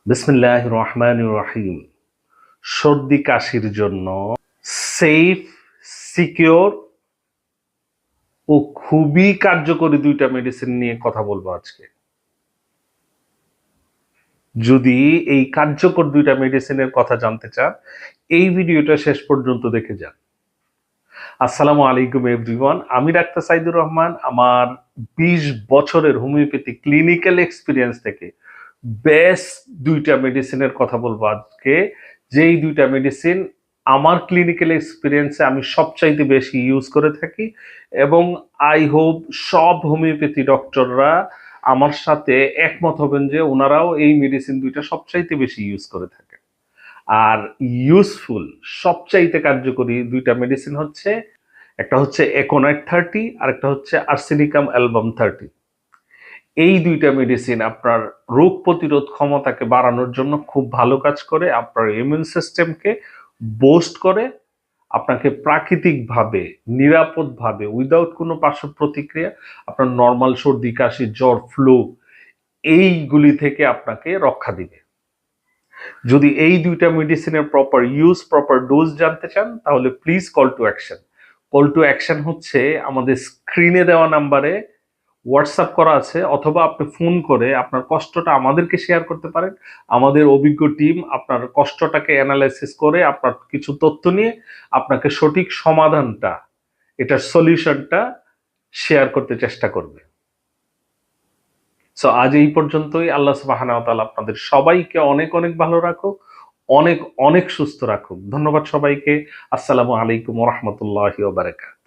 বিসমিল্লাহির রহমানির রহিম। সর্দি কাশির জন্য সেফ, সিকিউর ও খুবই কার্যকরী দুইটা মেডিসিন নিয়ে কথা বলবো আজকে। যদি এই কার্যকর দুইটা মেডিসিনের কথা জানতে চান, এই ভিডিওটা শেষ পর্যন্ত দেখে যান। আসসালামু আলাইকুম এভরিওয়ান, আমি ডাক্তার সাইদুর রহমান। আমার 20 বছরের হোমিওপ্যাথি ক্লিনিক্যাল এক্সপিরিয়েন্স থেকে বেস্ট দুইটা মেডিসিনের কথা বলবো আজকে। যেই দুইটা মেডিসিন আমার ক্লিনিক্যাল এক্সপিরিয়েন্সে আমি সবচাইতে বেশি ইউজ করে থাকি, এবং আই হোপ সব হোমিওপ্যাথি ডক্টররা আমার সাথে একমত হবেন যে ওনারাও এই মেডিসিন দুইটা সবচাইতে বেশি ইউজ করে থাকে। আর ইউজফুল, সবচাইতে কার্যকরী দুইটা মেডিসিন হচ্ছে, একটা হচ্ছে একোনাইট 30 আর একটা হচ্ছে আর্সেনিকাম অ্যালবাম 30। এই দুইটা মেডিসিন আপনার রোগ প্রতিরোধ ক্ষমতাকে বাড়ানোর জন্য খুব ভালো কাজ করে, আপনার ইমিউন সিস্টেমকে বুস্ট করে, আপনাকে প্রাকৃতিকভাবে নিরাপদভাবে উইদাউট কোনো পার্শ্ব প্রতিক্রিয়া আপনার নর্মাল সর্দি কাশি জ্বর ফ্লু এইগুলি থেকে আপনাকে রক্ষা দিবে। যদি এই দুইটা মেডিসিনের প্রপার ইউজ, প্রপার ডোজ জানতে চান, তাহলে please call to action. Call to action হচ্ছে আমাদের স্ক্রিনে দেওয়া নাম্বারে হোয়াটসঅ্যাপ করা আছে, অথবা আপনি ফোন করে আপনার কষ্টটা আমাদেরকে শেয়ার করতে পারেন। আমাদের অভিজ্ঞ টিম আপনার কষ্টটাকে অ্যানালাইসিস করে আপনার কিছু তথ্য নিয়ে আপনাকে সঠিক সমাধানটা, এটার সলিউশনটা শেয়ার করতে চেষ্টা করবে। সো আজ এই পর্যন্তই। আল্লাহ সুবহানাহু ওয়া তাআলা আপনাদের সবাইকে অনেক অনেক ভালো রাখুক, অনেক অনেক সুস্থ রাখুক। ধন্যবাদ সবাইকে। আসসালামু আলাইকুম ওয়া রাহমাতুল্লাহি ওয়া বারাকাতুহু।